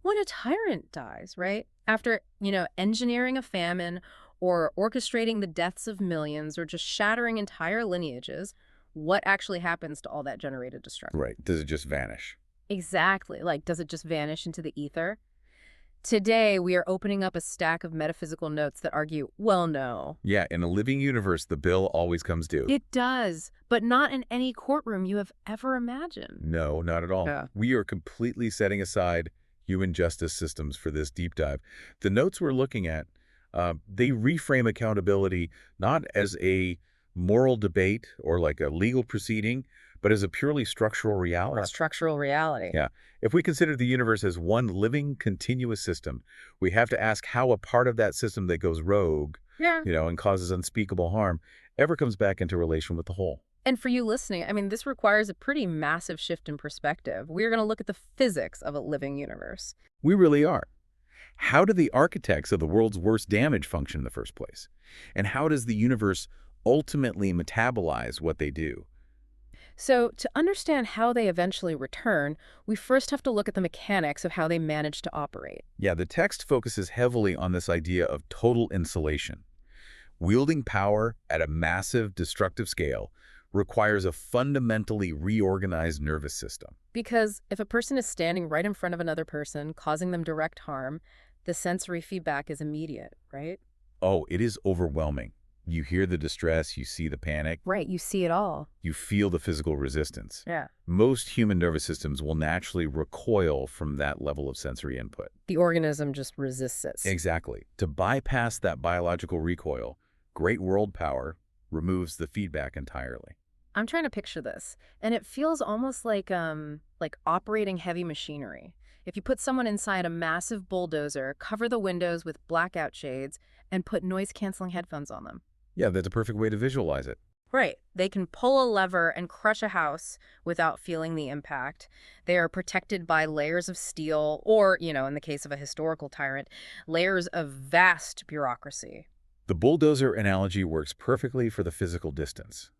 When a tyrant dies, right? After, engineering a famine or orchestrating the deaths of millions or just shattering entire lineages, what actually happens to all that generated destruction? Right. Does it just vanish? Exactly. Like, does it just vanish into the ether? Today, we are opening up a stack of metaphysical notes that argue, well, no. Yeah, in a living universe, the bill always comes due. It does, but not in any courtroom you have ever imagined. No, not at all. Yeah. We are completely setting aside human justice systems for this deep dive. The notes we're looking at, they reframe accountability not as a moral debate or like a legal proceeding, but as a purely structural reality. Structural reality. Yeah. If we consider the universe as one living, continuous system, we have to ask how a part of that system that goes rogue, Yeah. and causes unspeakable harm ever comes back into relation with the whole. And for you listening, this requires a pretty massive shift in perspective. We're going to look at the physics of a living universe. We really are. How do the architects of the world's worst damage function in the first place? And how does the universe ultimately metabolize what they do? So, to understand how they eventually return, we first have to look at the mechanics of how they manage to operate. Yeah, the text focuses heavily on this idea of total insulation. Wielding power at a massive, destructive scale requires a fundamentally reorganized nervous system. Because if a person is standing right in front of another person, causing them direct harm, the sensory feedback is immediate, right? Oh, it is overwhelming. You hear the distress, you see the panic, Right, you see it all. you feel the physical resistance. Yeah. Most human nervous systems will naturally recoil from that level of sensory input. The organism just resists it. Exactly. To bypass that biological recoil, great world power removes the feedback entirely. I'm trying to picture this, and it feels almost like operating heavy machinery. If you put someone inside a massive bulldozer, cover the windows with blackout shades, and put noise-canceling headphones on them. Yeah, that's a perfect way to visualize it. Right. They can pull a lever and crush a house without feeling the impact. They are protected by layers of steel, or, in the case of a historical tyrant, layers of vast bureaucracy. The bulldozer analogy works perfectly for the physical distance.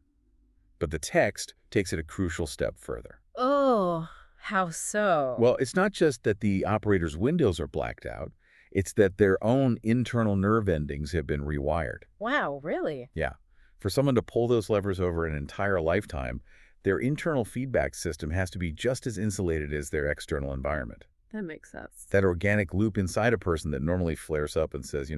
But the text takes it a crucial step further. Oh, how so? Well, it's not just that the operator's windows are blacked out, it's that their own internal nerve endings have been rewired. Wow, really? Yeah. For someone to pull those levers over an entire lifetime, their internal feedback system has to be just as insulated as their external environment. That makes sense. That organic loop inside a person that normally flares up and says,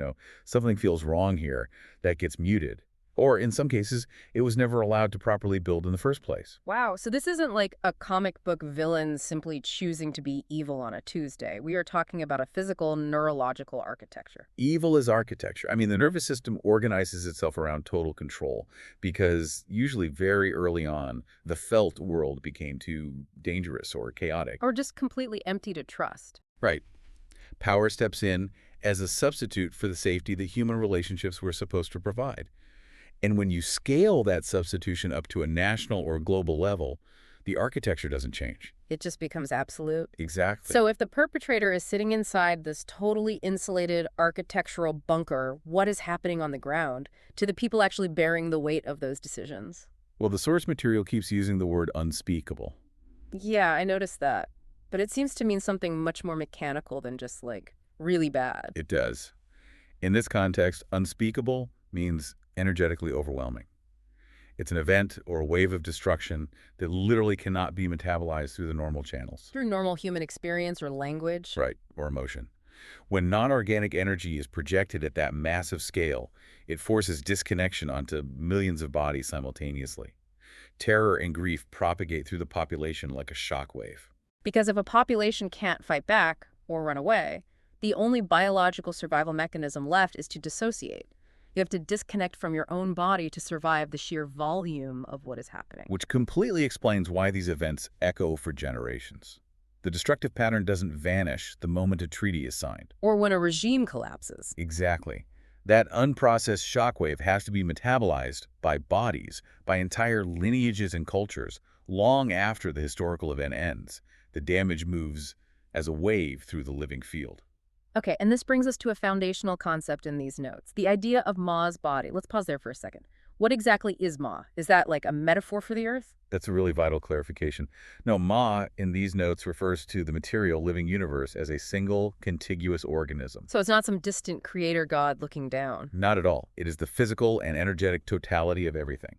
something feels wrong here, that gets muted. Or in some cases, it was never allowed to properly build in the first place. Wow, so this isn't like a comic book villain simply choosing to be evil on a Tuesday. We are talking about a physical, neurological architecture. Evil is architecture. I mean, the nervous system organizes itself around total control because usually very early on, the felt world became too dangerous or chaotic. Or just completely empty to trust. Right. Power steps in as a substitute for the safety that human relationships were supposed to provide. And when you scale that substitution up to a national or global level, the architecture doesn't change. It just becomes absolute. Exactly. So if the perpetrator is sitting inside this totally insulated architectural bunker, what is happening on the ground to the people actually bearing the weight of those decisions? Well, the source material keeps using the word unspeakable. Yeah, I noticed that. But it seems to mean something much more mechanical than just, really bad. It does. In this context, unspeakable means energetically overwhelming. It's an event or a wave of destruction that literally cannot be metabolized through the normal channels. Through normal human experience or language. Right, or emotion. When non-organic energy is projected at that massive scale, it forces disconnection onto millions of bodies simultaneously. Terror and grief propagate through the population like a shockwave. Because if a population can't fight back or run away, the only biological survival mechanism left is to dissociate. You have to disconnect from your own body to survive the sheer volume of what is happening. Which completely explains why these events echo for generations. The destructive pattern doesn't vanish the moment a treaty is signed. Or when a regime collapses. Exactly. That unprocessed shockwave has to be metabolized by bodies, by entire lineages and cultures, long after the historical event ends. The damage moves as a wave through the living field. Okay, and this brings us to a foundational concept in these notes, the idea of Ma's body. Let's pause there for a second. What exactly is Ma? Is that like a metaphor for the Earth? That's a really vital clarification. No, Ma in these notes refers to the material living universe as a single, contiguous organism. So it's not some distant creator god looking down. Not at all. It is the physical and energetic totality of everything.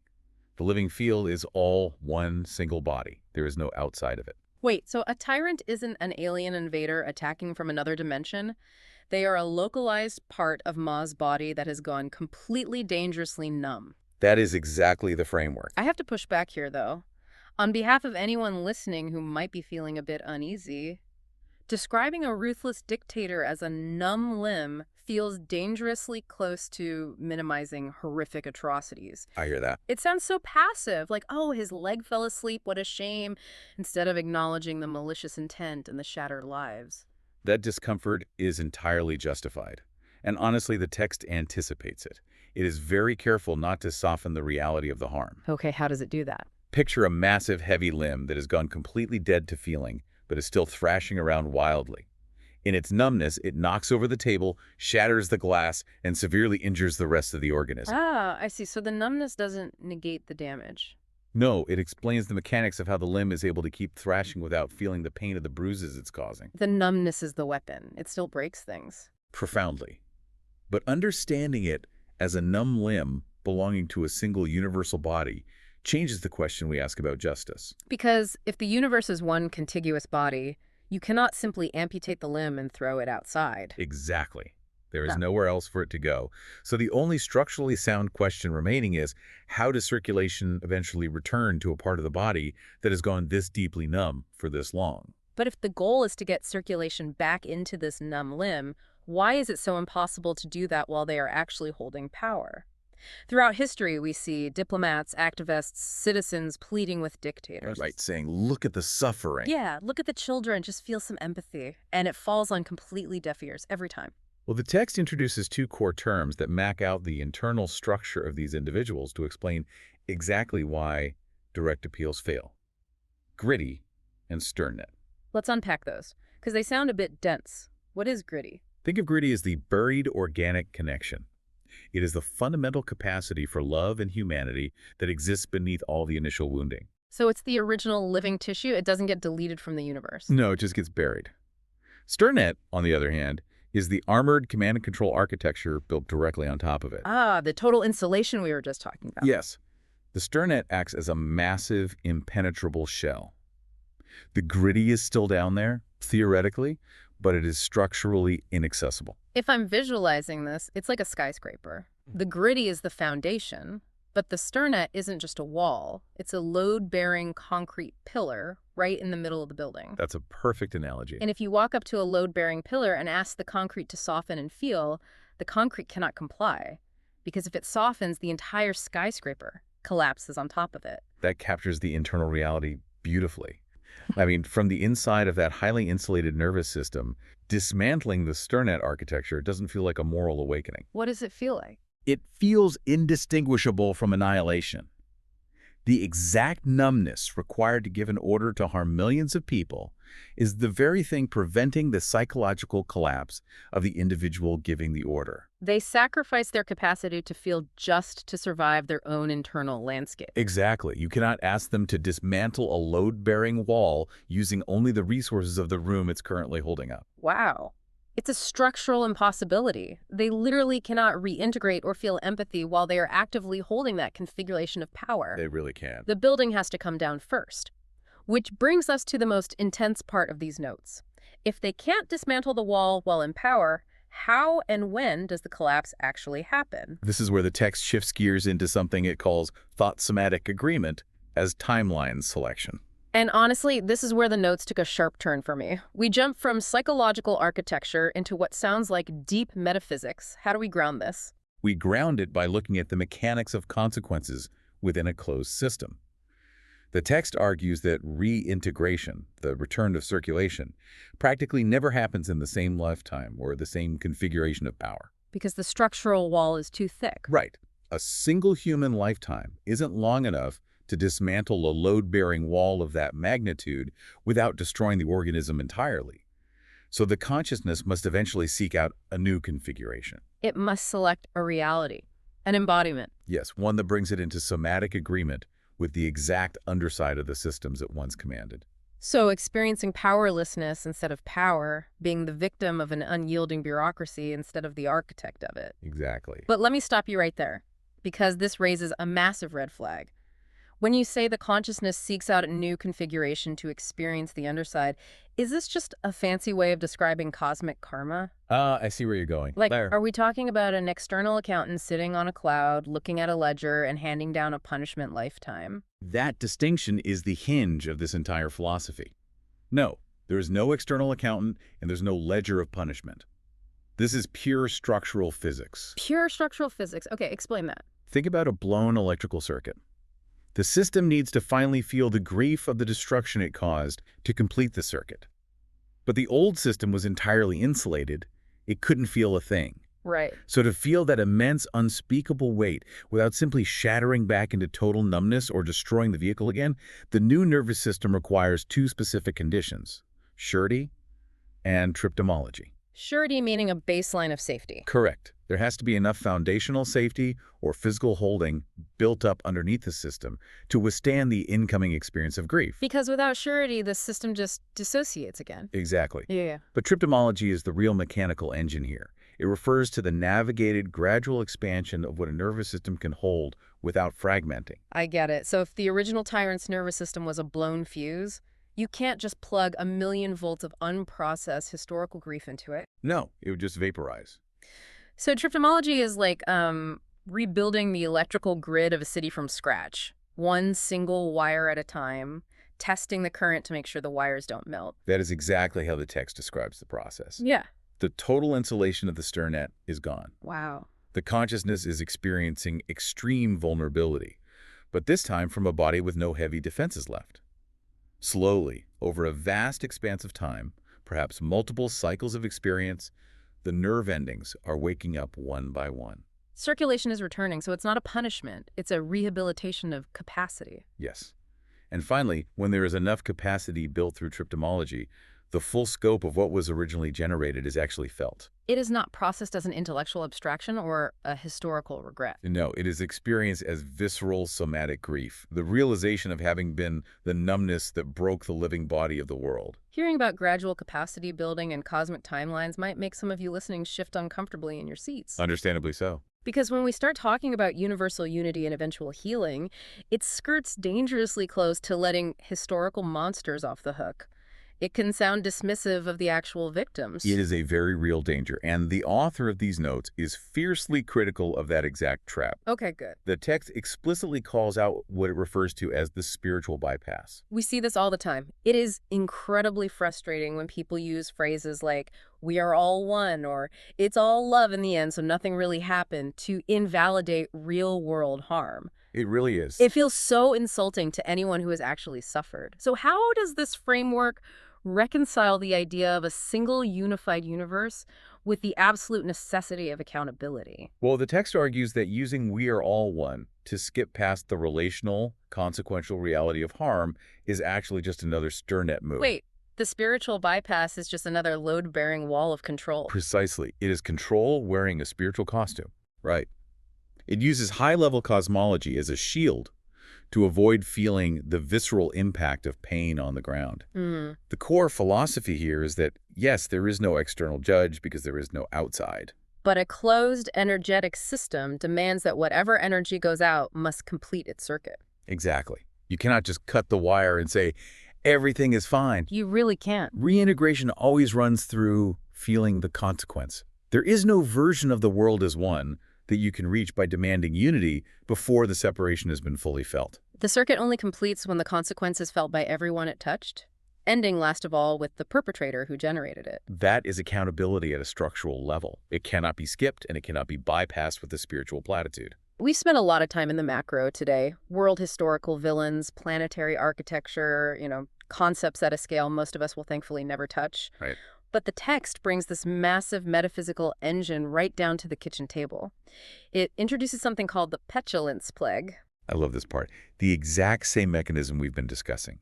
The living field is all one single body. There is no outside of it. Wait, so a tyrant isn't an alien invader attacking from another dimension? They are a localized part of Ma's body that has gone completely dangerously numb. That is exactly the framework. I have to push back here, though. On behalf of anyone listening who might be feeling a bit uneasy, describing a ruthless dictator as a numb limb feels dangerously close to minimizing horrific atrocities. I hear that. It sounds so passive, like, oh, his leg fell asleep, what a shame, instead of acknowledging the malicious intent and the shattered lives. That discomfort is entirely justified. And honestly, the text anticipates it. It is very careful not to soften the reality of the harm. Okay, how does it do that? Picture a massive, heavy limb that has gone completely dead to feeling, but is still thrashing around wildly. In its numbness, it knocks over the table, shatters the glass, and severely injures the rest of the organism. Ah, I see. So the numbness doesn't negate the damage. No, it explains the mechanics of how the limb is able to keep thrashing without feeling the pain of the bruises it's causing. The numbness is the weapon. It still breaks things. Profoundly. But understanding it as a numb limb belonging to a single universal body changes the question we ask about justice. Because if the universe is one contiguous body, you cannot simply amputate the limb and throw it outside. Exactly. There is No. nowhere else for it to go. So the only structurally sound question remaining is, how does circulation eventually return to a part of the body that has gone this deeply numb for this long? But if the goal is to get circulation back into this numb limb, why is it so impossible to do that while they are actually holding power? Throughout history, we see diplomats, activists, citizens pleading with dictators. Right, saying, look at the suffering. Yeah, look at the children, just feel some empathy. And it falls on completely deaf ears every time. Well, the text introduces two core terms that map out the internal structure of these individuals to explain exactly why direct appeals fail. Gritty and sternness. Let's unpack those, because they sound a bit dense. What is gritty? Think of gritty as the buried organic connection. It is the fundamental capacity for love and humanity that exists beneath all the initial wounding. So it's the original living tissue. It doesn't get deleted from the universe. No, it just gets buried. Sternet, on the other hand, is the armored command and control architecture built directly on top of it. Ah, the total insulation we were just talking about. Yes. The sternet acts as a massive, impenetrable shell. The gritty is still down there, theoretically, but it is structurally inaccessible. If I'm visualizing this, it's like a skyscraper. The gritty is the foundation, but the sternet isn't just a wall. It's a load-bearing concrete pillar right in the middle of the building. That's a perfect analogy. And if you walk up to a load-bearing pillar and ask the concrete to soften and feel, the concrete cannot comply. Because if it softens, the entire skyscraper collapses on top of it. That captures the internal reality beautifully. I mean, from the inside of that highly insulated nervous system, dismantling the sternet architecture doesn't feel like a moral awakening. What does it feel like? It feels indistinguishable from annihilation. The exact numbness required to give an order to harm millions of people is the very thing preventing the psychological collapse of the individual giving the order. They sacrifice their capacity to feel just to survive their own internal landscape. Exactly. You cannot ask them to dismantle a load-bearing wall using only the resources of the room it's currently holding up. Wow. It's a structural impossibility. They literally cannot reintegrate or feel empathy while they are actively holding that configuration of power. They really can. The building has to come down first. Which brings us to the most intense part of these notes. If they can't dismantle the wall while in power, how and when does the collapse actually happen? This is where the text shifts gears into something it calls thought-somatic agreement as timeline selection. And honestly, this is where the notes took a sharp turn for me. We jump from psychological architecture into what sounds like deep metaphysics. How do we ground this? We ground it by looking at the mechanics of consequences within a closed system. The text argues that reintegration, the return of circulation, practically never happens in the same lifetime or the same configuration of power. Because the structural wall is too thick. Right. A single human lifetime isn't long enough to dismantle a load-bearing wall of that magnitude without destroying the organism entirely. So the consciousness must eventually seek out a new configuration. It must select a reality. An embodiment. Yes, one that brings it into somatic agreement with the exact underside of the systems it once commanded. So experiencing powerlessness instead of power, being the victim of an unyielding bureaucracy instead of the architect of it. Exactly. But let me stop you right there, because this raises a massive red flag. When you say the consciousness seeks out a new configuration to experience the underside, is this just a fancy way of describing cosmic karma? I see where you're going. Like, There. are we talking about an external accountant sitting on a cloud, looking at a ledger, and handing down a punishment lifetime? That distinction is the hinge of this entire philosophy. No, there is no external accountant and there's no ledger of punishment. This is pure structural physics. Pure structural physics. Okay, explain that. Think about a blown electrical circuit. The system needs to finally feel the grief of the destruction it caused to complete the circuit. But the old system was entirely insulated. It couldn't feel a thing. Right. So to feel that immense, unspeakable weight without simply shattering back into total numbness or destroying the vehicle again, the new nervous system requires two specific conditions: surety and triptomology. Surety meaning a baseline of safety. Correct. There has to be enough foundational safety or physical holding built up underneath the system to withstand the incoming experience of grief. Because without surety, the system just dissociates again. Exactly. Yeah. But triptomology is the real mechanical engine here. It refers to the navigated, gradual expansion of what a nervous system can hold without fragmenting. I get it. So if the original tyrant's nervous system was a blown fuse, you can't just plug 1,000,000 volts of unprocessed historical grief into it. No, it would just vaporize. So triptomology is like rebuilding the electrical grid of a city from scratch, one single wire at a time, testing the current to make sure the wires don't melt. That is exactly how the text describes the process. Yeah. The total insulation of the sternette is gone. Wow. The consciousness is experiencing extreme vulnerability, but this time from a body with no heavy defenses left. Slowly, over a vast expanse of time, perhaps multiple cycles of experience, the nerve endings are waking up one by one. Circulation is returning, so it's not a punishment. It's a rehabilitation of capacity. Yes. And finally, when there is enough capacity built through triptomology, the full scope of what was originally generated is actually felt. It is not processed as an intellectual abstraction or a historical regret. No, it is experienced as visceral somatic grief, the realization of having been the numbness that broke the living body of the world. Hearing about gradual capacity building and cosmic timelines might make some of you listening shift uncomfortably in your seats. Understandably so. Because when we start talking about universal unity and eventual healing, it skirts dangerously close to letting historical monsters off the hook. It can sound dismissive of the actual victims. It is a very real danger, and the author of these notes is fiercely critical of that exact trap. Okay, good. The text explicitly calls out what it refers to as the spiritual bypass. We see this all the time. It is incredibly frustrating when people use phrases like, "we are all one," or "it's all love in the end, so nothing really happened," to invalidate real-world harm. It really is. It feels so insulting to anyone who has actually suffered. So how does this framework reconcile the idea of a single unified universe with the absolute necessity of accountability? Well, the text argues that using "we are all one" to skip past the relational, consequential reality of harm is actually just another sternette move. Wait, the spiritual bypass is just another load-bearing wall of control. Precisely. It is control wearing a spiritual costume. Right. It uses high-level cosmology as a shield to avoid feeling the visceral impact of pain on the ground. The core philosophy here is that, yes, there is no external judge because there is no outside. But a closed, energetic system demands that whatever energy goes out must complete its circuit. Exactly. You cannot just cut the wire and say, everything is fine. You really can't. Reintegration always runs through feeling the consequence. There is no version of the world as one that you can reach by demanding unity before the separation has been fully felt. The circuit only completes when the consequence is felt by everyone it touched, ending last of all with the perpetrator who generated it. That is accountability at a structural level. It cannot be skipped and it cannot be bypassed with a spiritual platitude. We've spent a lot of time in the macro today. World historical villains, planetary architecture, concepts at a scale most of us will thankfully never touch. Right. But the text brings this massive metaphysical engine right down to the kitchen table. It introduces something called the petulance plague. I love this part. The exact same mechanism we've been discussing.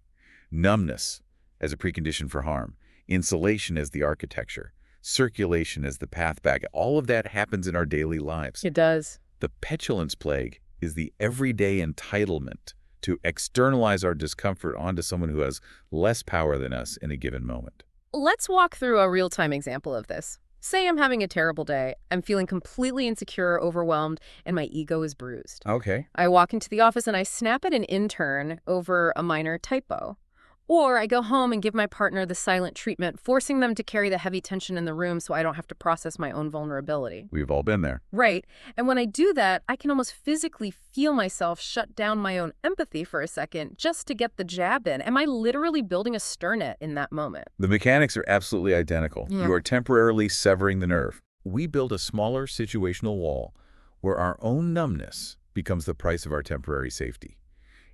Numbness as a precondition for harm. Insulation as the architecture. Circulation as the path back. All of that happens in our daily lives. It does. The petulance plague is the everyday entitlement to externalize our discomfort onto someone who has less power than us in a given moment. Let's walk through a real-time example of this. Say I'm having a terrible day. I'm feeling completely insecure, overwhelmed, and my ego is bruised. Okay. I walk into the office and I snap at an intern over a minor typo. Or I go home and give my partner the silent treatment, forcing them to carry the heavy tension in the room so I don't have to process my own vulnerability. We've all been there. Right. And when I do that, I can almost physically feel myself shut down my own empathy for a second just to get the jab in. Am I literally building a sternet in that moment? The mechanics are absolutely identical. Yeah. You are temporarily severing the nerve. We build a smaller situational wall where our own numbness becomes the price of our temporary safety.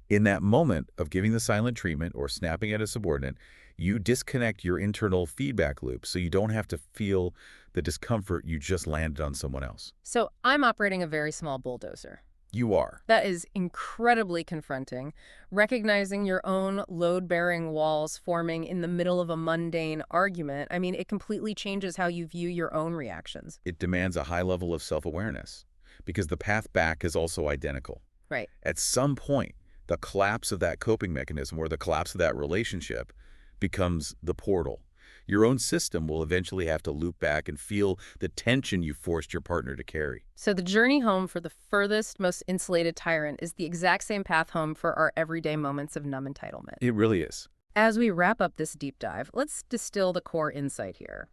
In that moment of giving the silent treatment or snapping at a subordinate, you disconnect your internal feedback loop so you don't have to feel the discomfort you just landed on someone else. So I'm operating a very small bulldozer. You are. That is incredibly confronting. Recognizing your own load-bearing walls forming in the middle of a mundane argument, I mean, it completely changes how you view your own reactions. It demands a high level of self-awareness because the path back is also identical. Right. At some point, the collapse of that coping mechanism or the collapse of that relationship becomes the portal. Your own system will eventually have to loop back and feel the tension you forced your partner to carry. So the journey home for the furthest, most insulated tyrant is the exact same path home for our everyday moments of numb entitlement. It really is. As we wrap up this deep dive, let's distill the core insight here.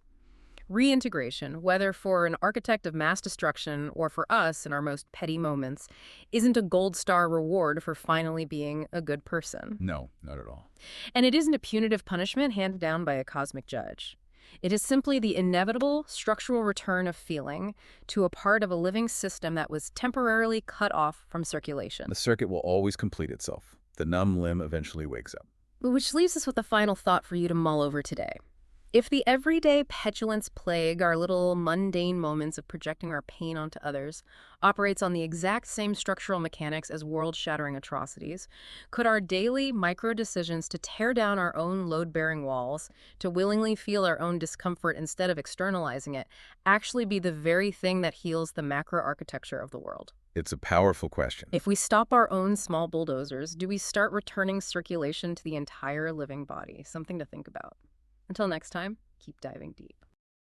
Reintegration, whether for an architect of mass destruction or for us in our most petty moments, isn't a gold star reward for finally being a good person. No, not at all. And it isn't a punitive punishment handed down by a cosmic judge. It is simply the inevitable structural return of feeling to a part of a living system that was temporarily cut off from circulation. The circuit will always complete itself. The numb limb eventually wakes up. Which leaves us with a final thought for you to mull over today. If the everyday petulance plague, our little mundane moments of projecting our pain onto others, operates on the exact same structural mechanics as world-shattering atrocities, could our daily micro-decisions to tear down our own load-bearing walls, to willingly feel our own discomfort instead of externalizing it, actually be the very thing that heals the macro-architecture of the world? It's a powerful question. If we stop our own small bulldozers, do we start returning circulation to the entire living body? Something to think about. Until next time, keep diving deep.